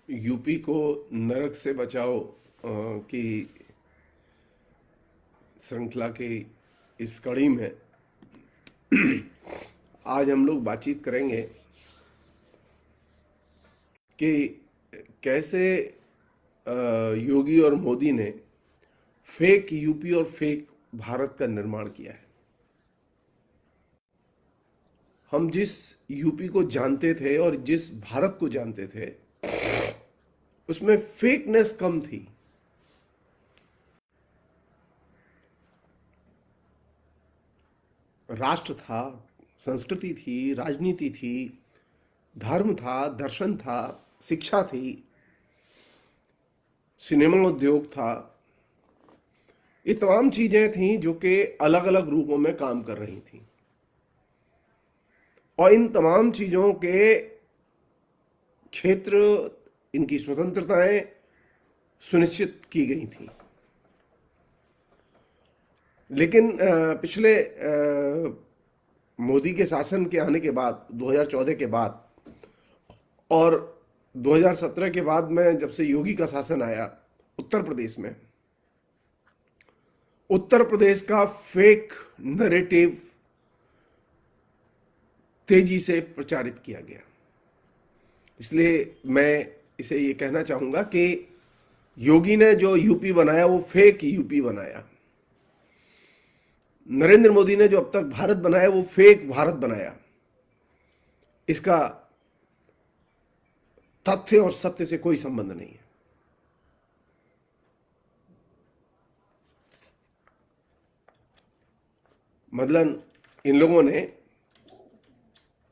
UP को नरक से बचाओ की श्रृंखला की इस कड़ी में आज हम लोग बातचीत करेंगे कि कैसे योगी और मोदी ने फेक यूपी और फेक भारत का निर्माण किया है। हम जिस यूपी को जानते थे और जिस भारत को जानते थे उसमें फेकनेस कम थी। राष्ट्र था, संस्कृति थी, राजनीति थी, धर्म था, दर्शन था, शिक्षा थी, सिनेमा उद्योग था। ये तमाम चीजें थीं जो कि अलग अलग रूपों में काम कर रही थीं और इन तमाम चीजों के क्षेत्र, इनकी स्वतंत्रताएं सुनिश्चित की गई थी। लेकिन पिछले मोदी के शासन के आने के बाद 2014 के बाद और 2017 के बाद में जब से योगी का शासन आया उत्तर प्रदेश में, उत्तर प्रदेश का फेक नैरेटिव तेजी से प्रचारित किया गया। इसलिए मैं इसे ये कहना चाहूंगा कि योगी ने जो यूपी बनाया वो फेक यूपी बनाया। नरेंद्र मोदी ने जो अब तक भारत बनाया वो फेक भारत बनाया। इसका तथ्य और सत्य से कोई संबंध नहीं है। मतलब इन लोगों ने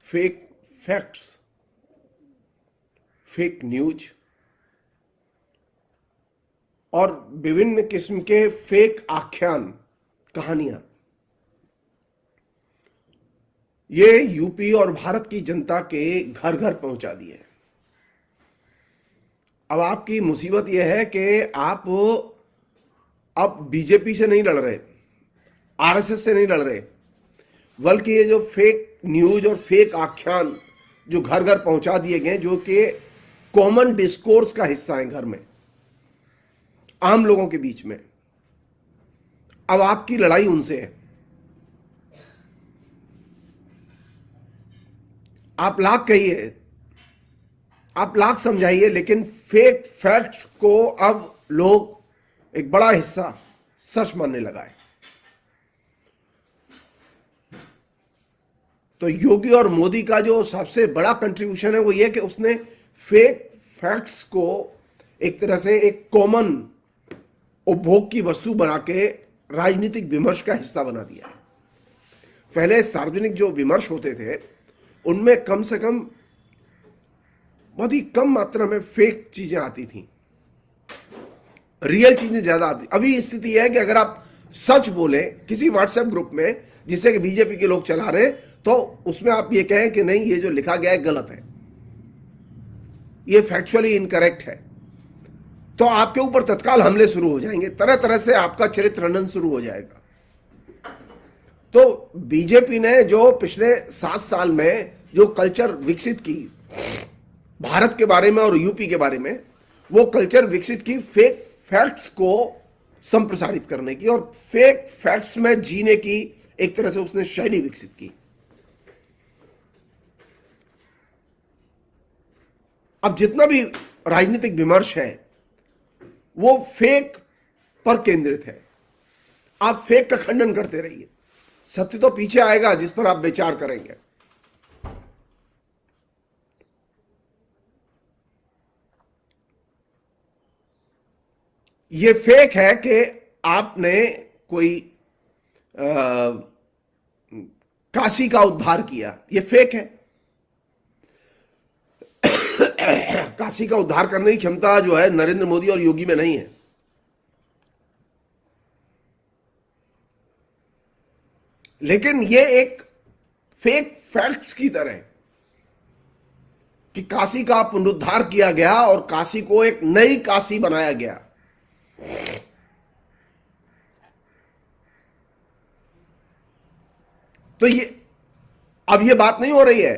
फेक फैक्ट्स, फेक न्यूज और विभिन्न किस्म के फेक आख्यान, कहानियां, ये यूपी और भारत की जनता के घर घर पहुंचा दिए। अब आपकी मुसीबत यह है कि आप अब बीजेपी से नहीं लड़ रहे, आरएसएस से नहीं लड़ रहे, बल्कि ये जो फेक न्यूज और फेक आख्यान जो घर घर पहुंचा दिए गए, जो कि कॉमन डिस्कोर्स का हिस्सा है घर में, आम लोगों के बीच में, अब आपकी लड़ाई उनसे है। आप लाख कहिए, आप लाख समझाइए, लेकिन फेक फैक्ट्स को अब लोग एक बड़ा हिस्सा सच मानने लगा है। तो योगी और मोदी का जो सबसे बड़ा कंट्रीब्यूशन है वो ये कि उसने फेक फैक्ट्स को एक तरह से एक कॉमन उपभोग की वस्तु बना के राजनीतिक विमर्श का हिस्सा बना दिया है। पहले सार्वजनिक जो विमर्श होते थे उनमें कम से कम बहुत ही कम मात्रा में फेक चीजें आती थी, रियल चीजें ज्यादा आती। अभी स्थिति है कि अगर आप सच बोले किसी व्हाट्सएप ग्रुप में जिससे कि बीजेपी के लोग चला रहे, तो उसमें आप ये कहें कि नहीं, ये जो लिखा गया है गलत है, ये फैक्चुअली इनकरेक्ट है, तो आपके ऊपर तत्काल हमले शुरू हो जाएंगे, तरह तरह से आपका चरित्र हनन शुरू हो जाएगा। तो बीजेपी ने जो पिछले 7 साल में जो कल्चर विकसित की भारत के बारे में और यूपी के बारे में, वो कल्चर विकसित की फेक फैक्ट्स को संप्रसारित करने की, और फेक फैक्ट्स में जीने की एक तरह से उसने शैली विकसित की। अब जितना भी राजनीतिक विमर्श है वो फेक पर केंद्रित है। आप फेक का खंडन करते रहिए, सत्य तो पीछे आएगा जिस पर आप विचार करेंगे। ये फेक है कि आपने कोई काशी का उद्धार किया, ये फेक है। काशी का उद्धार करने की क्षमता जो है नरेंद्र मोदी और योगी में नहीं है। लेकिन ये एक फेक फैक्ट्स की तरह कि काशी का पुनरुद्धार किया गया और काशी को एक नई काशी बनाया गया। तो ये अब ये बात नहीं हो रही है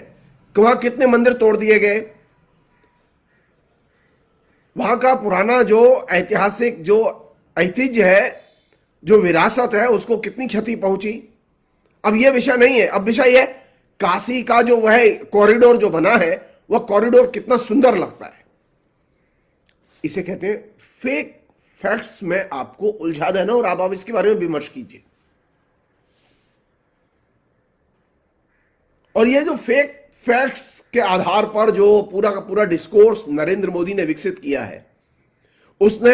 कि वहां कितने मंदिर तोड़ दिए गए, वहां का पुराना जो ऐतिहासिक जो ऐतिह्य है, जो विरासत है, उसको कितनी क्षति पहुंची। अब यह विषय नहीं है, अब विषय यह काशी का जो वह कॉरिडोर जो बना है, वह कॉरिडोर कितना सुंदर लगता है। इसे कहते हैं फेक फैक्ट्स में आपको उलझा देना, और आप इसके बारे में विमर्श कीजिए। और ये जो फेक फैक्ट्स के आधार पर जो पूरा का पूरा डिस्कोर्स नरेंद्र मोदी ने विकसित किया है, उसने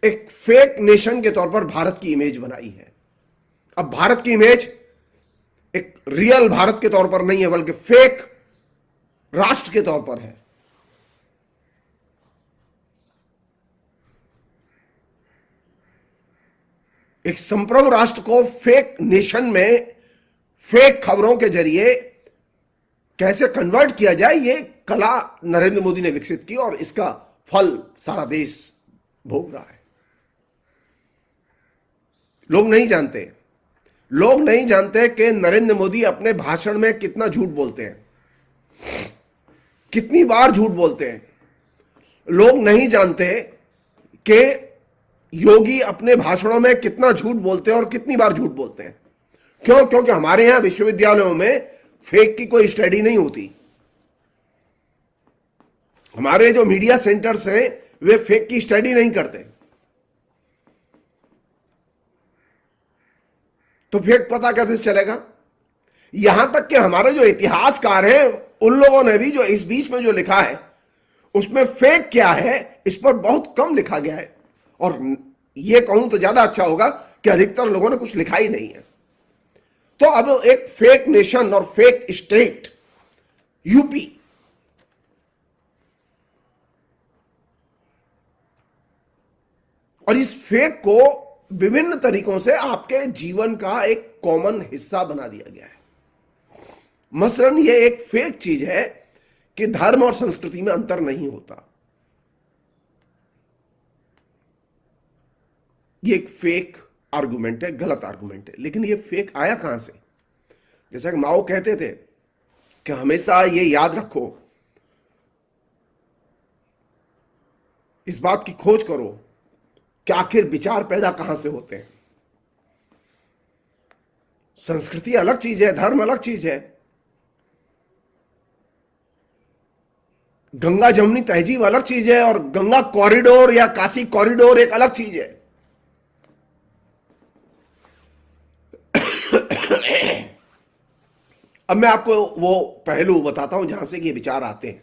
एक फेक नेशन के तौर पर भारत की इमेज बनाई है। अब भारत की इमेज एक रियल भारत के तौर पर नहीं है, बल्कि फेक राष्ट्र के तौर पर है। एक संप्रभु राष्ट्र को फेक नेशन में फेक खबरों के जरिए कैसे कन्वर्ट किया जाए, यह कला नरेंद्र मोदी ने विकसित की, और इसका फल सारा देश भोग रहा है। लोग नहीं जानते कि नरेंद्र मोदी अपने भाषण में कितना झूठ बोलते हैं, कितनी बार झूठ बोलते हैं। लोग नहीं जानते कि योगी अपने भाषणों में कितना झूठ बोलते हैं और कितनी बार झूठ बोलते हैं। क्यों? क्योंकि हमारे यहां विश्वविद्यालयों में फेक की कोई स्टडी नहीं होती। हमारे जो मीडिया सेंटर्स हैं, वे फेक की स्टडी नहीं करते। तो फेक पता कैसे चलेगा? यहां तक कि हमारे जो इतिहासकार हैं, उन लोगों ने भी जो इस बीच में जो लिखा है, उसमें फेक क्या है इस पर बहुत कम लिखा गया है। और यह कहूं तो ज्यादा अच्छा होगा कि अधिकतर लोगों ने कुछ लिखा ही नहीं है। तो अब एक फेक नेशन और फेक स्टेट यूपी, और इस फेक को विभिन्न तरीकों से आपके जीवन का एक कॉमन हिस्सा बना दिया गया है। मसलन यह एक फेक चीज है कि धर्म और संस्कृति में अंतर नहीं होता। ये एक फेक आर्गुमेंट है, गलत आर्गुमेंट है। लेकिन ये फेक आया कहां से? जैसा कि माओ कहते थे कि हमेशा ये याद रखो, इस बात की खोज करो कि आखिर विचार पैदा कहां से होते हैं। संस्कृति अलग चीज है, धर्म अलग चीज है, गंगा जमुनी तहजीब अलग चीज है, और गंगा कॉरिडोर या काशी कॉरिडोर एक अलग चीज है। अब मैं आपको वो पहलू बताता हूं जहां से ये विचार आते हैं।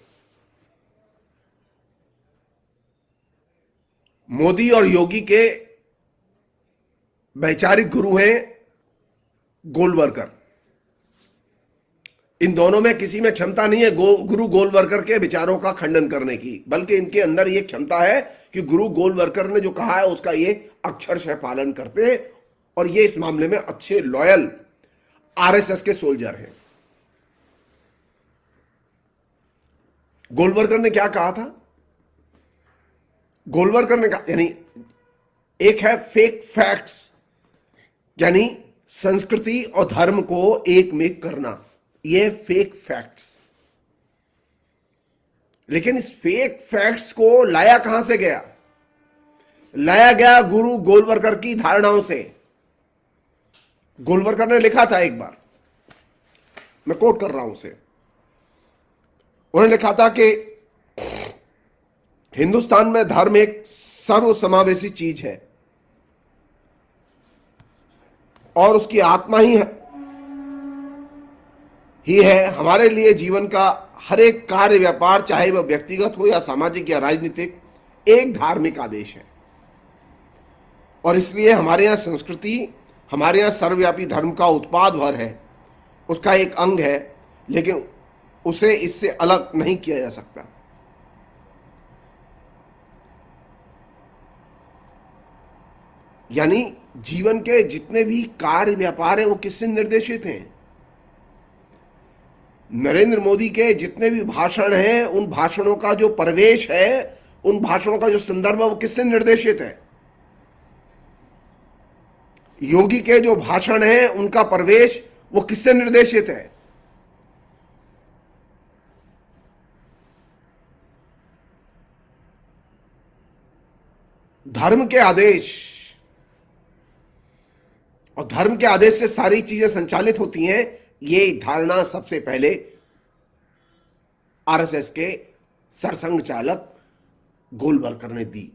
मोदी और योगी के वैचारिक गुरु हैं गोलवरकर। इन दोनों में किसी में क्षमता नहीं है गुरु गोलवरकर के विचारों का खंडन करने की, बल्कि इनके अंदर यह क्षमता है कि गुरु गोलवरकर ने जो कहा है उसका ये अक्षरशः पालन करते हैं, और ये इस मामले में अच्छे लॉयल आरएसएस के सोल्जर हैं। गोलवरकर ने क्या कहा था? गोलवरकर ने कहा, यानी एक है फेक फैक्ट्स, यानी संस्कृति और धर्म को एक में करना, ये फेक फैक्ट्स। लेकिन इस फेक फैक्ट्स को लाया कहां से गया? लाया गया गुरु गोलवरकर की धारणाओं से। गोलवरकर ने लिखा था एक बार, मैं कोट कर रहा हूं उसे, उन्होंने लिखा था कि हिंदुस्तान में धर्म एक सर्वसमावेशी चीज है और उसकी आत्मा ही है हमारे लिए जीवन का हर एक कार्य व्यापार, चाहे वह व्यक्तिगत हो या सामाजिक या राजनीतिक, एक धार्मिक आदेश है। और इसलिए हमारे यहां संस्कृति, हमारे यहां सर्वव्यापी धर्म का उत्पाद भर है, उसका एक अंग है, लेकिन उसे इससे अलग नहीं किया जा सकता। यानी जीवन के जितने भी कार्य व्यापार हैं वो किससे निर्देशित हैं? नरेंद्र मोदी के जितने भी भाषण हैं, उन भाषणों का जो परिवेश है, उन भाषणों का जो संदर्भ है, वो किससे निर्देशित है? योगी के जो भाषण हैं, उनका परिवेश वो किससे निर्देशित है? धर्म के आदेश, और धर्म के आदेश से सारी चीजें संचालित होती हैं, ये धारणा सबसे पहले आरएसएस के सरसंघ चालक गोलवलकर ने दी।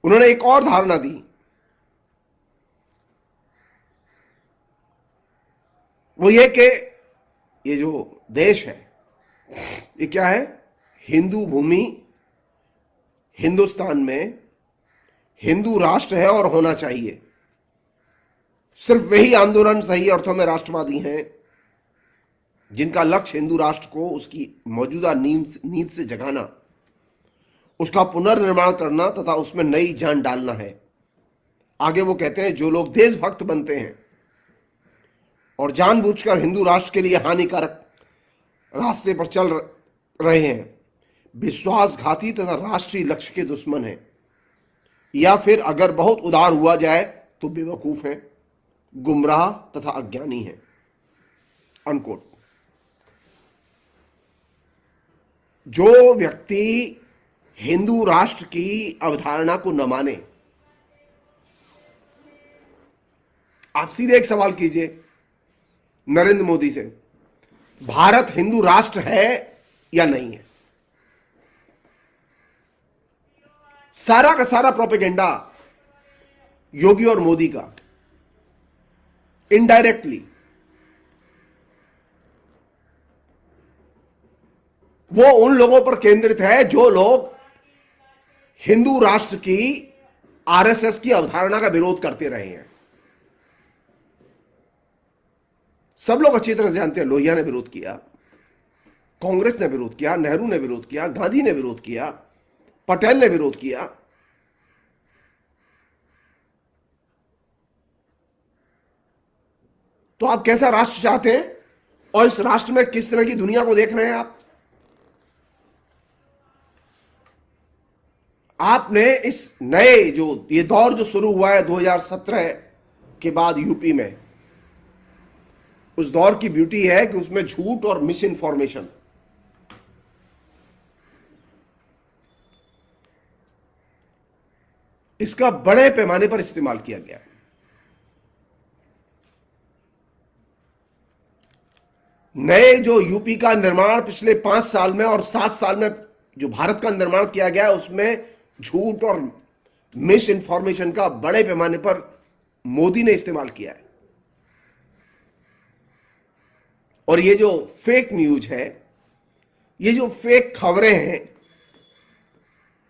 उन्होंने एक और धारणा दी, वो ये कि ये जो देश है ये क्या है, हिंदू भूमि, हिंदुस्तान में हिंदू राष्ट्र है और होना चाहिए। सिर्फ वही आंदोलन सही अर्थों में राष्ट्रवादी हैं जिनका लक्ष्य हिंदू राष्ट्र को उसकी मौजूदा नींद से जगाना, उसका पुनर्निर्माण करना तथा उसमें नई जान डालना है। आगे वो कहते हैं, जो लोग देशभक्त बनते हैं और जानबूझकर हिंदू राष्ट्र के लिए हानिकारक रास्ते पर चल रहे हैं, विश्वासघाती तथा राष्ट्रीय लक्ष्य के दुश्मन हैं, या फिर अगर बहुत उदार हुआ जाए तो बेवकूफ हैं, गुमराह तथा अज्ञानी हैं। अनकोट। जो व्यक्ति हिंदू राष्ट्र की अवधारणा को न माने, आप सीधे एक सवाल कीजिए नरेंद्र मोदी से, भारत हिंदू राष्ट्र है या नहीं है? सारा का सारा प्रोपेगेंडा योगी और मोदी का इनडायरेक्टली वो उन लोगों पर केंद्रित है जो लोग हिंदू राष्ट्र की, आरएसएस की अवधारणा का विरोध करते रहे हैं। सब लोग अच्छी तरह से जानते हैं, लोहिया ने विरोध किया, कांग्रेस ने विरोध किया, नेहरू ने विरोध किया, गांधी ने विरोध किया, पटेल ने विरोध किया। तो आप कैसा राष्ट्र चाहते हैं और इस राष्ट्र में किस तरह की दुनिया को देख रहे हैं आप? आपने इस नए जो ये दौर जो शुरू हुआ है 2017 के बाद यूपी में, उस दौर की ब्यूटी है कि उसमें झूठ और मिस इन्फॉर्मेशन, इसका बड़े पैमाने पर इस्तेमाल किया गया है। नए जो यूपी का निर्माण पिछले 5 साल में और 7 साल में जो भारत का निर्माण किया गया है, उसमें झूठ और मिस इन्फॉर्मेशन का बड़े पैमाने पर मोदी ने इस्तेमाल किया है। और ये जो फेक न्यूज है, ये जो फेक खबरें हैं,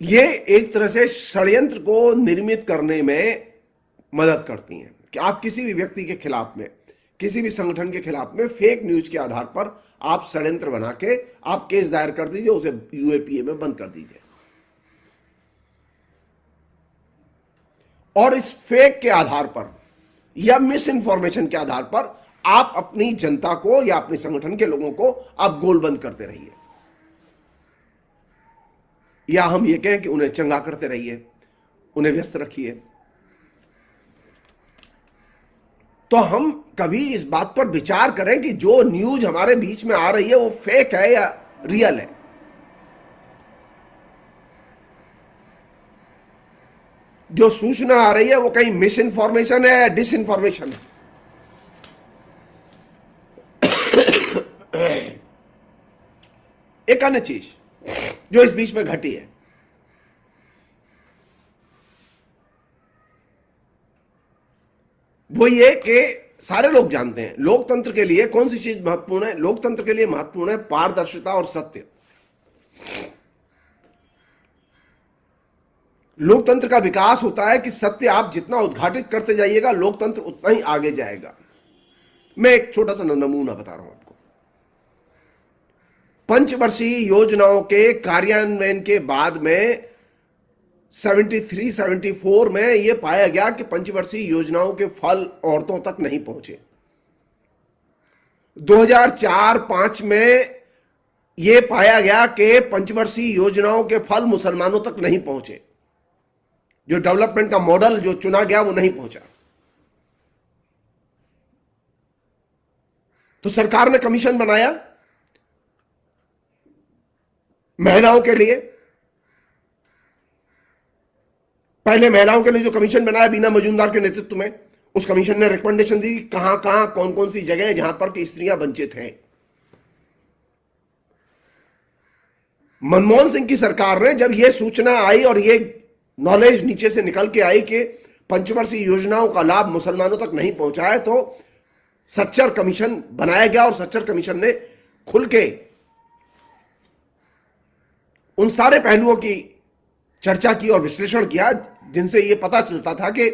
ये एक तरह से षड्यंत्र को निर्मित करने में मदद करती हैं कि आप किसी भी व्यक्ति के खिलाफ में, किसी भी संगठन के खिलाफ में फेक न्यूज के आधार पर आप षड्यंत्र बना के आप केस दायर कर दीजिए, उसे यूएपीए में बंद कर दीजिए। और इस फेक के आधार पर या मिस इन्फॉर्मेशन के आधार पर आप अपनी जनता को या अपने संगठन के लोगों को आप गोलबंद करते रहिए, या हम ये कहें कि उन्हें चंगा करते रहिए, उन्हें व्यस्त रखिए। तो हम कभी इस बात पर विचार करें कि जो न्यूज हमारे बीच में आ रही है वो फेक है या रियल है। जो सूचना आ रही है वो कहीं मिस इन्फॉर्मेशन है या डिस इन्फॉर्मेशन है। एक अन्य चीज जो इस बीच में घटी है, वो ये कि सारे लोग जानते हैं लोकतंत्र के लिए कौन सी चीज महत्वपूर्ण है। लोकतंत्र के लिए महत्वपूर्ण है पारदर्शिता और सत्य। लोकतंत्र का विकास होता है कि सत्य आप जितना उद्घाटित करते जाइएगा, लोकतंत्र उतना ही आगे जाएगा। मैं एक छोटा सा नमूना बता रहा हूं आपको। पंचवर्षीय योजनाओं के कार्यान्वयन के बाद में 73-74 में यह पाया गया कि पंचवर्षीय योजनाओं के फल औरतों तक नहीं पहुंचे। 2004-5 में यह पाया गया कि पंचवर्षीय योजनाओं के फल मुसलमानों तक नहीं पहुंचे। जो डेवलपमेंट का मॉडल जो चुना गया वो नहीं पहुंचा। तो सरकार ने कमीशन बनाया महिलाओं के लिए, पहले महिलाओं के लिए जो कमीशन बनाया बीना मजूमदार के नेतृत्व में, उस कमीशन ने रिकमेंडेशन दी कहां कहां कौन कौन सी जगह जहां पर कि स्त्रियां वंचित हैं। मनमोहन सिंह की सरकार ने जब यह सूचना आई और यह नॉलेज नीचे से निकल के आई कि पंचवर्षीय योजनाओं का लाभ मुसलमानों तक नहीं पहुंचा है, तो सच्चर कमीशन बनाया गया और सच्चर कमीशन ने खुल के उन सारे पहलुओं की चर्चा की और विश्लेषण किया जिनसे यह पता चलता था कि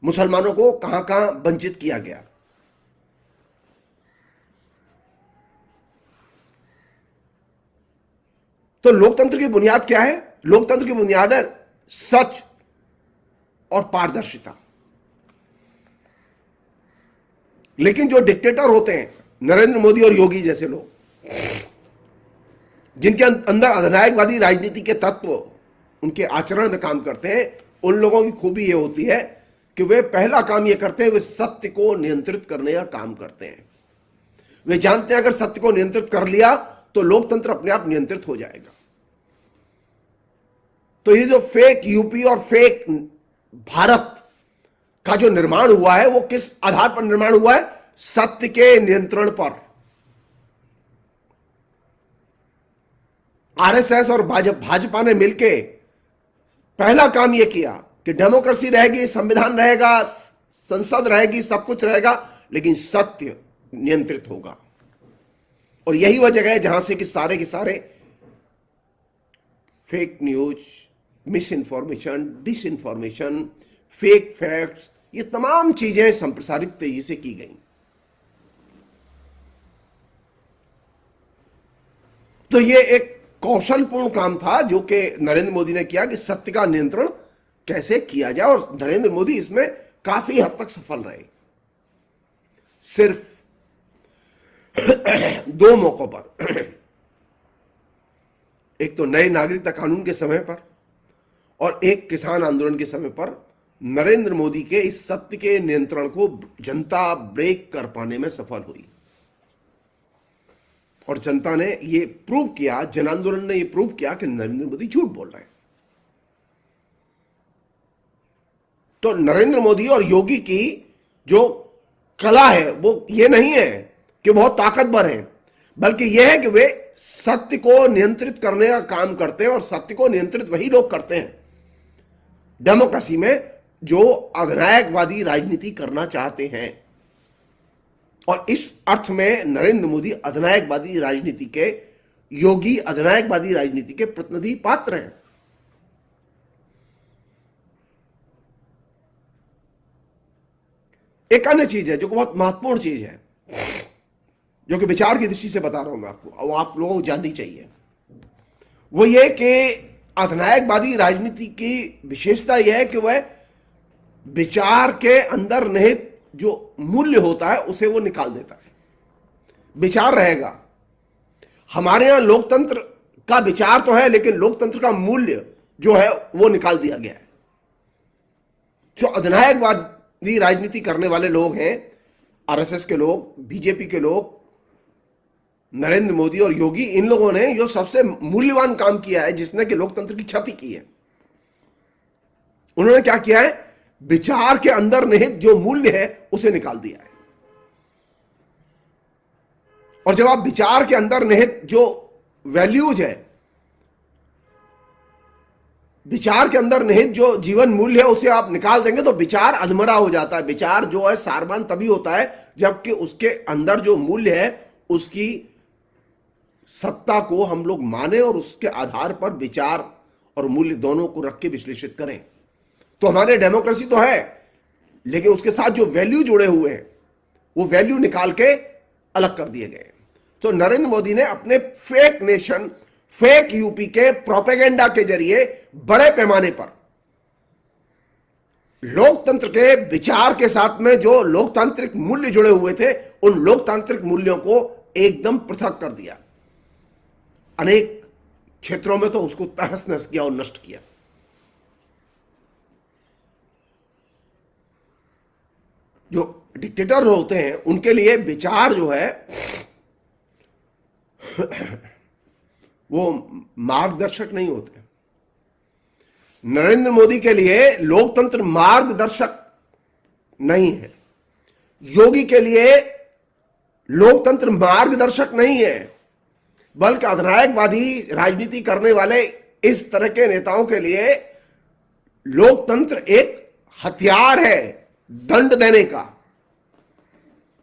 मुसलमानों को कहां कहां वंचित किया गया। तो लोकतंत्र की बुनियाद क्या है? लोकतंत्र की बुनियाद है सच और पारदर्शिता। लेकिन जो डिक्टेटर होते हैं, नरेंद्र मोदी और योगी जैसे लोग, जिनके अंदर अधिनायकवादी राजनीति के तत्व उनके आचरण में काम करते हैं, उन लोगों की खूबी यह होती है कि वे पहला काम यह करते हैं, वे सत्य को नियंत्रित करने का काम करते हैं। वे जानते हैं अगर सत्य को नियंत्रित कर लिया तो लोकतंत्र अपने आप नियंत्रित हो जाएगा। तो ये जो फेक यूपी और फेक भारत का जो निर्माण हुआ है, वो किस आधार पर निर्माण हुआ है? सत्य के नियंत्रण पर। आरएसएस और भाजपा ने मिलकर पहला काम यह किया कि डेमोक्रेसी रहेगी, संविधान रहेगा, संसद रहेगी, सब कुछ रहेगा, लेकिन सत्य नियंत्रित होगा। और यही वह जगह है जहां से कि सारे के सारे fake news, misinformation, disinformation, fake facts, ये तमाम चीजें संप्रसारित तेजी से की गई। तो ये एक कौशलपूर्ण काम था जो कि नरेंद्र मोदी ने किया कि सत्य का नियंत्रण कैसे किया जाए, और नरेंद्र मोदी इसमें काफी हद तक सफल रहे। सिर्फ 2 मौकों पर, एक तो नए नागरिकता कानून के समय पर और एक किसान आंदोलन के समय पर, नरेंद्र मोदी के इस सत्य के नियंत्रण को जनता ब्रेक कर पाने में सफल हुई। और जनता ने यह प्रूव किया, जन आंदोलन ने यह प्रूव किया कि नरेंद्र मोदी झूठ बोल रहे हैं। तो नरेंद्र मोदी और योगी की जो कला है वो ये नहीं है कि बहुत ताकतवर हैं, बल्कि यह है कि वे सत्य को नियंत्रित करने का काम करते हैं। और सत्य को नियंत्रित वही लोग करते हैं डेमोक्रेसी में जो अधिनायकवादी राजनीति करना चाहते हैं। और इस अर्थ में नरेंद्र मोदी अधिनायकवादी राजनीति के, योगी अधिनायकवादी राजनीति के प्रतिनिधि पात्र हैं। एक अन्य चीज है जो बहुत महत्वपूर्ण चीज है, जो कि विचार की दृष्टि से बता रहा हूं मैं आपको, और आप लोगों को जाननी चाहिए। वो ये कि अधिनायकवादी राजनीति की विशेषता यह है कि वह विचार के अंदर निहित जो मूल्य होता है उसे वो निकाल देता है। विचार रहेगा, हमारे यहां लोकतंत्र का विचार तो है, लेकिन लोकतंत्र का मूल्य जो है वो निकाल दिया गया है। जो अधिनायकवादी राजनीति करने वाले लोग हैं, आरएसएस के लोग, बीजेपी के लोग, नरेंद्र मोदी और योगी, इन लोगों ने जो सबसे मूल्यवान काम किया है, जिसने कि लोकतंत्र की क्षति की है, उन्होंने क्या किया है? विचार के अंदर निहित जो मूल्य है उसे निकाल दिया है। और जब आप विचार के अंदर निहित जो वैल्यूज है, विचार के अंदर निहित जो जीवन मूल्य है उसे आप निकाल देंगे तो विचार अधमरा हो जाता है। विचार जो है सारवान तभी होता है जबकि उसके अंदर जो मूल्य है उसकी सत्ता को हम लोग माने और उसके आधार पर विचार और मूल्य दोनों को रख के विश्लेषित करें। तो हमारे डेमोक्रेसी तो है, लेकिन उसके साथ जो वैल्यू जुड़े हुए हैं वो वैल्यू निकाल के अलग कर दिए गए। तो नरेंद्र मोदी ने अपने फेक नेशन, फेक यूपी के प्रोपेगेंडा के जरिए बड़े पैमाने पर लोकतंत्र के विचार के साथ में जो लोकतांत्रिक मूल्य जुड़े हुए थे, उन लोकतांत्रिक मूल्यों को एकदम पृथक कर दिया। अनेक क्षेत्रों में तो उसको तहस नहस किया और नष्ट किया। जो डिक्टेटर होते हैं उनके लिए विचार जो है वो मार्गदर्शक नहीं होते। नरेंद्र मोदी के लिए लोकतंत्र मार्गदर्शक नहीं है, योगी के लिए लोकतंत्र मार्गदर्शक नहीं है, बल्कि अधिनायकवादी राजनीति करने वाले इस तरह के नेताओं के लिए लोकतंत्र एक हथियार है दंड देने का।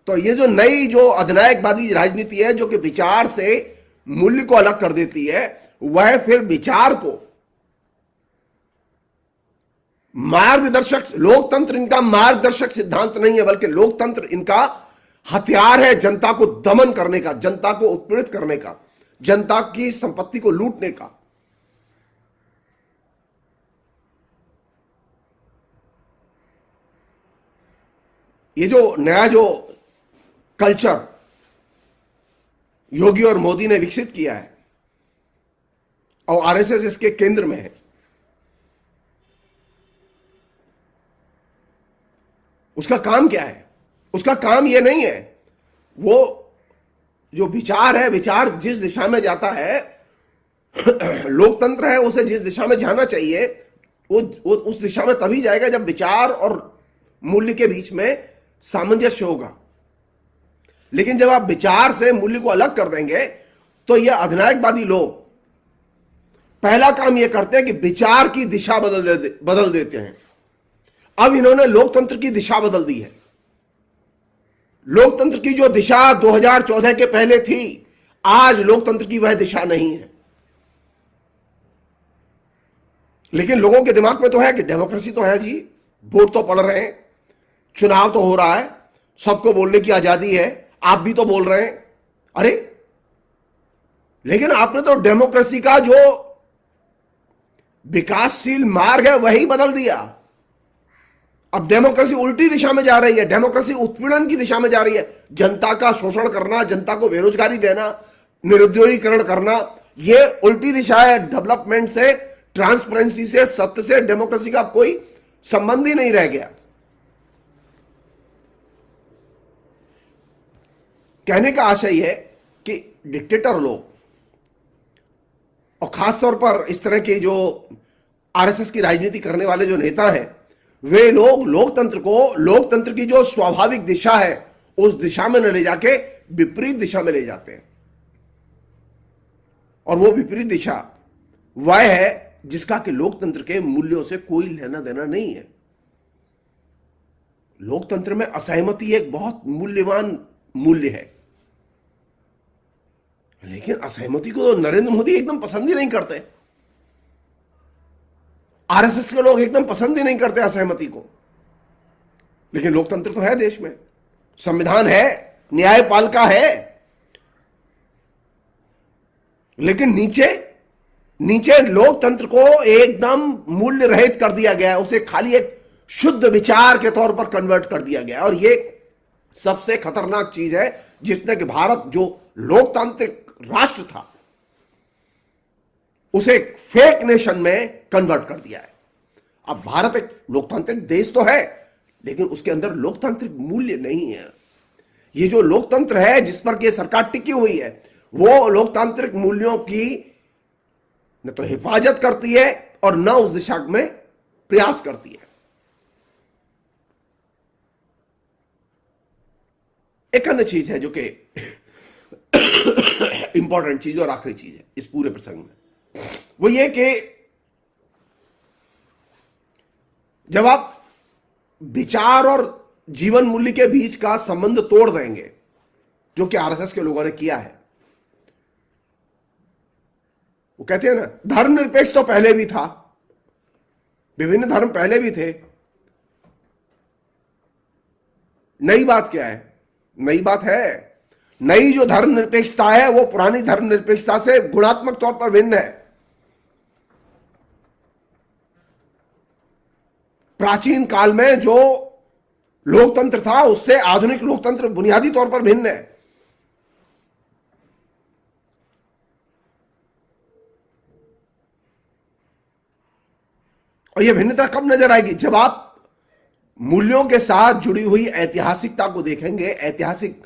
तो ये जो नई जो अधिनायकवादी राजनीति है, जो कि विचार से मूल्य को अलग कर देती है, वह फिर विचार को मार्गदर्शक, लोकतंत्र इनका मार्गदर्शक सिद्धांत नहीं है, बल्कि लोकतंत्र इनका हथियार है जनता को दमन करने का, जनता को उत्पीड़ित करने का, जनता की संपत्ति को लूटने का। ये जो नया जो कल्चर योगी और मोदी ने विकसित किया है और आरएसएस इसके केंद्र में है, उसका काम क्या है? उसका काम यह नहीं है, वो जो विचार है, विचार जिस दिशा में जाता है, लोकतंत्र है, उसे जिस दिशा में जाना चाहिए वो उस दिशा में तभी जाएगा जब विचार और मूल्य के बीच में सामंजस्य होगा। लेकिन जब आप विचार से मूल्य को अलग कर देंगे तो यह अधिनायकवादी लोग पहला काम यह करते हैं कि विचार की दिशा बदल देते हैं। अब इन्होंने लोकतंत्र की दिशा बदल दी है। लोकतंत्र की जो दिशा 2014 के पहले थी, आज लोकतंत्र की वह दिशा नहीं है। लेकिन लोगों के दिमाग में तो है कि डेमोक्रेसी तो है जी, वोट तो पड़ रहे हैं, चुनाव तो हो रहा है, सबको बोलने की आजादी है, आप भी तो बोल रहे हैं। अरे लेकिन आपने तो डेमोक्रेसी का जो विकासशील मार्ग है वही बदल दिया। अब डेमोक्रेसी उल्टी दिशा में जा रही है, डेमोक्रेसी उत्पीड़न की दिशा में जा रही है। जनता का शोषण करना, जनता को बेरोजगारी देना, निरुद्योगीकरण करना, यह उल्टी दिशा है। डेवलपमेंट से, ट्रांसपेरेंसी से, सत्य से डेमोक्रेसी का कोई संबंध ही नहीं रह गया। कहने का आशय है कि डिक्टेटर लोग और खासतौर पर इस तरह के जो आरएसएस की राजनीति करने वाले जो नेता हैं, वे लोग लोकतंत्र को, लोकतंत्र की जो स्वाभाविक दिशा है उस दिशा में न ले जाके विपरीत दिशा में ले जाते हैं। और वो विपरीत दिशा वह है जिसका कि लोकतंत्र के मूल्यों से कोई लेना देना नहीं है। लोकतंत्र में असहमति एक बहुत मूल्यवान मूल्य है, लेकिन असहमति को तो नरेंद्र मोदी एकदम पसंद ही नहीं करते। आरएसएस के लोग एकदम पसंद ही नहीं करते असहमति को। लेकिन लोकतंत्र तो है देश में, संविधान है, न्यायपालिका है, लेकिन नीचे लोकतंत्र को एकदम मूल्य रहित कर दिया गया है। उसे खाली एक शुद्ध विचार के तौर पर कन्वर्ट कर दिया गया है। और यह सबसे खतरनाक चीज है जिसने कि भारत जो लोकतांत्रिक राष्ट्र था उसे एक फेक नेशन में कन्वर्ट कर दिया है। अब भारत एक लोकतांत्रिक देश तो है, लेकिन उसके अंदर लोकतांत्रिक मूल्य नहीं है। ये जो लोकतंत्र है जिस पर कि सरकार टिकी हुई है, वो लोकतांत्रिक मूल्यों की न तो हिफाजत करती है और न उस दिशा में प्रयास करती है। एक अन्य चीज है जो कि इंपॉर्टेंट चीज और आखिरी चीज है इस पूरे प्रसंग में, वो ये कि जब आप विचार और जीवन मूल्य के बीच का संबंध तोड़ देंगे, जो कि आरएसएस के लोगों ने किया है, वो कहते हैं ना, धर्मनिरपेक्ष तो पहले भी था, विभिन्न धर्म पहले भी थे, नई बात क्या है? नई बात है, नई जो धर्मनिरपेक्षता है वो पुरानी धर्मनिरपेक्षता से गुणात्मक तौर पर भिन्न है। प्राचीन काल में जो लोकतंत्र था उससे आधुनिक लोकतंत्र बुनियादी तौर पर भिन्न है। और यह भिन्नता कब नजर आएगी? जब आप मूल्यों के साथ जुड़ी हुई ऐतिहासिकता को देखेंगे, ऐतिहासिक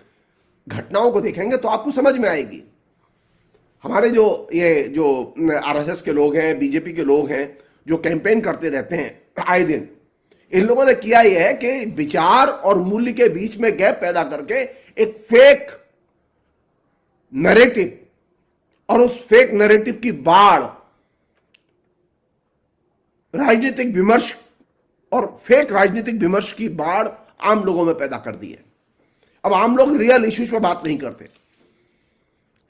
घटनाओं को देखेंगे, तो आपको समझ में आएगी। हमारे जो ये जो आरएसएस के लोग हैं, बीजेपी के लोग हैं, जो कैंपेन करते रहते हैं आए दिन, इन लोगों ने किया यह है कि विचार और मूल्य के बीच में गैप पैदा करके एक फेक नैरेटिव, और उस फेक नैरेटिव की बाढ़ राजनीतिक विमर्श और फेक राजनीतिक विमर्श की बाढ़ आम लोगों में पैदा कर दी है। अब आम लोग रियल इश्यूज पर बात नहीं करते,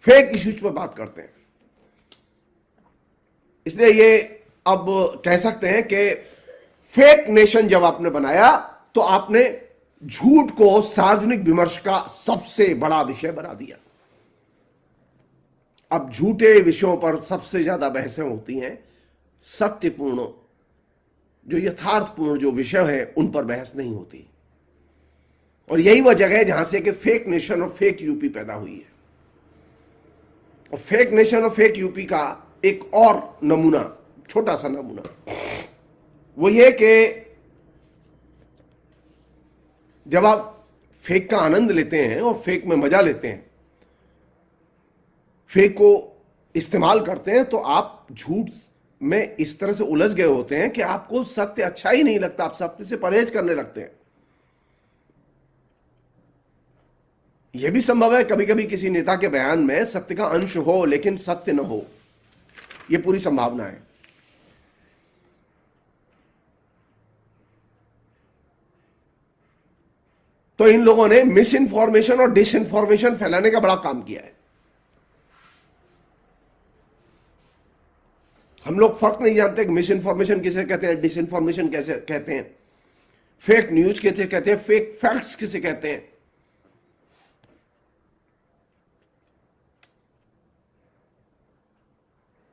फेक इश्यूज पर बात करते हैं। इसलिए ये अब कह सकते हैं कि फेक नेशन जब आपने बनाया तो आपने झूठ को सार्वजनिक विमर्श का सबसे बड़ा विषय बना दिया। अब झूठे विषयों पर सबसे ज्यादा बहसें होती हैं, सत्यपूर्ण जो यथार्थपूर्ण जो विषय है उन पर बहस नहीं होती। और यही वह जगह है जहां से कि फेक नेशन और फेक यूपी पैदा हुई है। और फेक नेशन और फेक यूपी का एक और नमूना, छोटा सा नमूना, वो ये कि जब आप फेक का आनंद लेते हैं और फेक में मजा लेते हैं, फेक को इस्तेमाल करते हैं, तो आप झूठ में इस तरह से उलझ गए होते हैं कि आपको सत्य अच्छा ही नहीं लगता, आप सत्य से परहेज करने लगते हैं। यह भी संभव है कभी कभी किसी नेता के बयान में सत्य का अंश हो लेकिन सत्य न हो, यह पूरी संभावना है। तो इन लोगों ने मिस इन्फॉर्मेशन और डिस इन्फॉर्मेशन फैलाने का बड़ा काम किया है। हम लोग फर्क नहीं जानते कि मिस इन्फॉर्मेशन किसे कहते हैं, डिस इन्फॉर्मेशन कैसे कहते हैं, फेक न्यूज किसे कहते हैं, फेक फैक्ट्स किसे कहते हैं।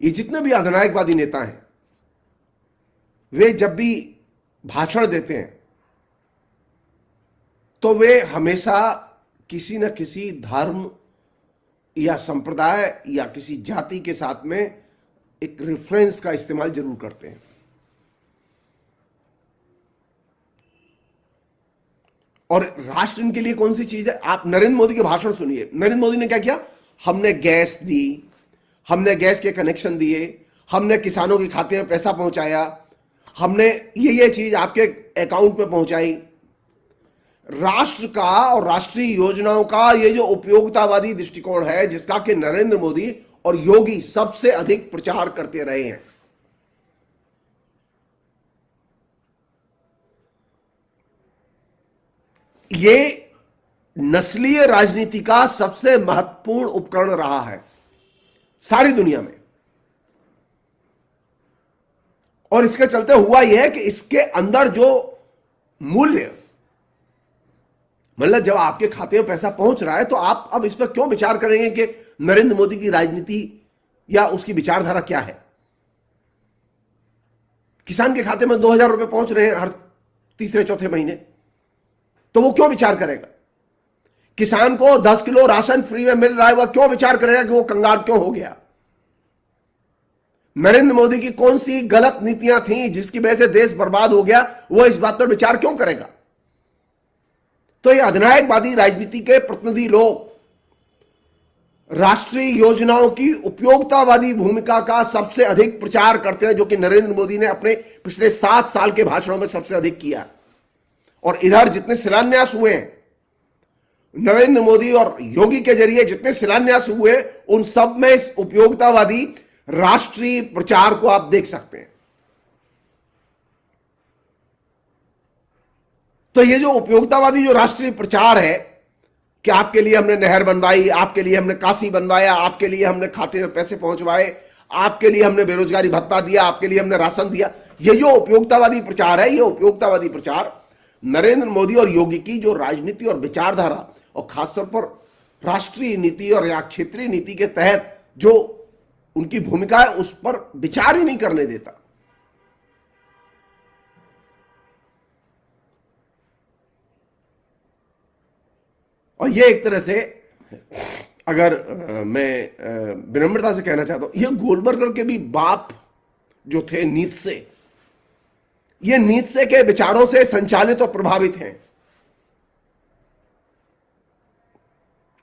ये जितने भी अधिनायकवादी नेता हैं, वे जब भी भाषण देते हैं तो वे हमेशा किसी न किसी धर्म या संप्रदाय या किसी जाति के साथ में एक रेफरेंस का इस्तेमाल जरूर करते हैं। और राष्ट्र इनके लिए कौन सी चीज है? आप नरेंद्र मोदी के भाषण सुनिए। नरेंद्र मोदी ने क्या किया? हमने गैस दी, हमने गैस के कनेक्शन दिए, हमने किसानों के खाते में पैसा पहुंचाया, हमने ये चीज आपके अकाउंट में पहुंचाई। राष्ट्र का और राष्ट्रीय योजनाओं का ये जो उपयोगितावादी दृष्टिकोण है, जिसका कि नरेंद्र मोदी और योगी सबसे अधिक प्रचार करते रहे हैं, ये नस्लीय राजनीति का सबसे महत्वपूर्ण उपकरण रहा है सारी दुनिया में। और इसके चलते हुआ यह है कि इसके अंदर जो मूल्य, मतलब जब आपके खाते में पैसा पहुंच रहा है तो आप अब इस पर क्यों विचार करेंगे कि नरेंद्र मोदी की राजनीति या उसकी विचारधारा क्या है। किसान के खाते में 2,000 रुपए पहुंच रहे हैं हर तीसरे चौथे महीने, तो वो क्यों विचार करेगा? किसान को 10 किलो राशन फ्री में मिल रहा है, वह क्यों विचार करेगा कि वो कंगाल क्यों हो गया? नरेंद्र मोदी की कौन सी गलत नीतियां थी जिसकी वजह से देश बर्बाद हो गया, वो इस बात पर विचार क्यों करेगा? तो ये अधिनायकवादी राजनीति के प्रतिनिधि लोग राष्ट्रीय योजनाओं की उपयोगितावादी भूमिका का सबसे अधिक प्रचार करते हैं, जो कि नरेंद्र मोदी ने अपने पिछले 7 साल के भाषणों में सबसे अधिक किया। और इधर जितने शिलान्यास हुए हैं, नरेंद्र मोदी और योगी के जरिए जितने शिलान्यास हुए, उन सब में इस उपयोगितावादी राष्ट्रीय प्रचार को आप देख सकते हैं। तो ये जो उपयोगितावादी जो राष्ट्रीय प्रचार है कि आपके लिए हमने नहर बनवाई, आपके लिए हमने काशी बनवाया, आपके लिए हमने खाते में पैसे पहुंचवाए, आपके लिए हमने बेरोजगारी भत्ता दिया, आपके लिए हमने राशन दिया, ये जो उपयोगितावादी प्रचार है, ये उपयोगितावादी प्रचार नरेंद्र मोदी और योगी की जो राजनीति और विचारधारा और खासतौर पर राष्ट्रीय नीति और या क्षेत्रीय नीति के तहत जो उनकी भूमिका है, उस पर विचार ही नहीं करने देता। और ये एक तरह से, अगर मैं विनम्रता से कहना चाहता हूं, ये गोलबर्गर के भी बाप जो थे नीत्शे, ये नीत्शे के विचारों से संचालित और प्रभावित हैं।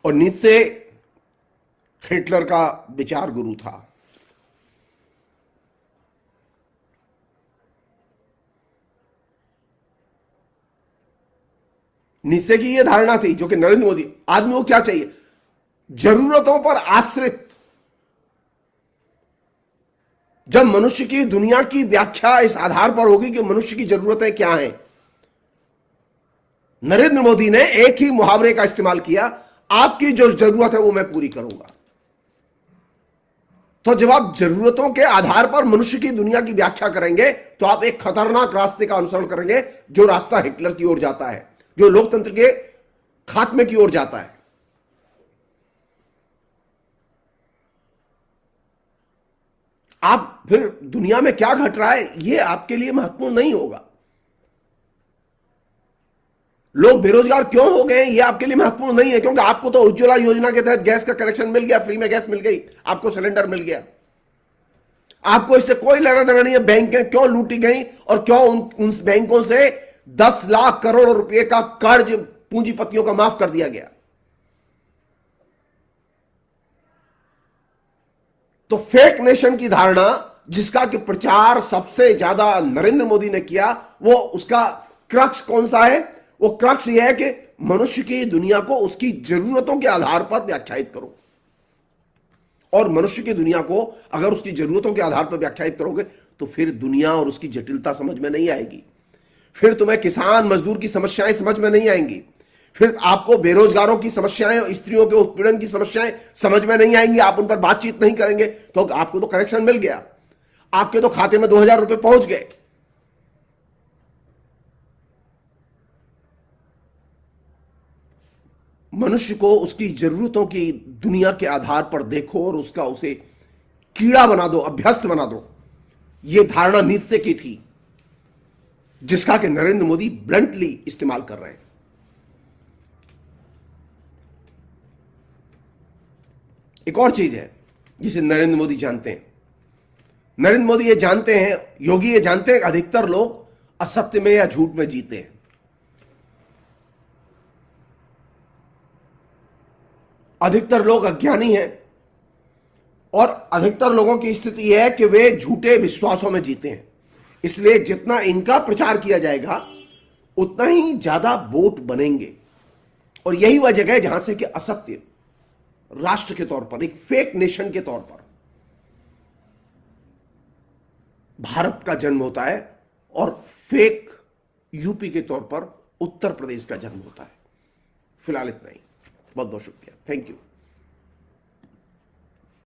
और नीत्शे हिटलर का विचार गुरु था। नीचे की यह धारणा थी जो कि नरेंद्र मोदी, आदमी को क्या चाहिए, जरूरतों पर आश्रित। जब मनुष्य की दुनिया की व्याख्या इस आधार पर होगी कि मनुष्य की जरूरतें क्या हैं, नरेंद्र मोदी ने एक ही मुहावरे का इस्तेमाल किया, आपकी जो जरूरत है वो मैं पूरी करूंगा। तो जब आप जरूरतों के आधार पर मनुष्य की दुनिया की व्याख्या करेंगे तो आप एक खतरनाक रास्ते का अनुसरण करेंगे, जो रास्ता हिटलर की ओर जाता है, जो लोकतंत्र के खात्मे की ओर जाता है। आप फिर दुनिया में क्या घट रहा है यह आपके लिए महत्वपूर्ण नहीं होगा। लोग बेरोजगार क्यों हो गए यह आपके लिए महत्वपूर्ण नहीं है, क्योंकि आपको तो उज्ज्वला योजना के तहत गैस का कनेक्शन मिल गया, फ्री में गैस मिल गई, आपको सिलेंडर मिल गया। आपको इससे कोई लेना देना नहीं है बैंकें क्यों लूटी गई और क्यों उन बैंकों से 10 लाख करोड़ रुपए का कर्ज पूंजीपतियों का माफ कर दिया गया। तो फेक नेशन की धारणा जिसका कि प्रचार सबसे ज्यादा नरेंद्र मोदी ने किया, वो उसका क्रक्स कौन सा है? वो क्रक्स यह है कि मनुष्य की दुनिया को उसकी जरूरतों के आधार पर व्याख्यायित करो। और मनुष्य की दुनिया को अगर उसकी जरूरतों के आधार पर व्याख्यायित करोगे तो फिर दुनिया और उसकी जटिलता समझ में नहीं आएगी। फिर तुम्हें किसान मजदूर की समस्याएं समझ में नहीं आएंगी। फिर आपको बेरोजगारों की समस्याएं और स्त्रियों के उत्पीड़न की समस्याएं समझ में नहीं आएंगी। आप उन पर बातचीत नहीं करेंगे क्योंकि आपको तो कनेक्शन मिल गया, आपके तो खाते में 2000 रुपए पहुंच गए। मनुष्य को उसकी जरूरतों की दुनिया के आधार पर देखो और उसे कीड़ा बना दो, अभ्यस्त बना दो। यह धारणा नीत्शे की थी जिसका कि नरेंद्र मोदी ब्लंटली इस्तेमाल कर रहे हैं। एक और चीज है जिसे नरेंद्र मोदी जानते हैं। नरेंद्र मोदी ये जानते हैं, योगी ये जानते हैं, अधिकतर लोग असत्य में या झूठ में जीते हैं। अधिकतर लोग अज्ञानी हैं और अधिकतर लोगों की स्थिति यह है कि वे झूठे विश्वासों में जीते हैं। इसलिए जितना इनका प्रचार किया जाएगा उतना ही ज्यादा वोट बनेंगे। और यही वह जगह है जहां से कि असत्य राष्ट्र के तौर पर, एक फेक नेशन के तौर पर भारत का जन्म होता है और फेक यूपी के तौर पर उत्तर प्रदेश का जन्म होता है। फिलहाल इतना ही। बहुत बहुत शुक्रिया। Thank you.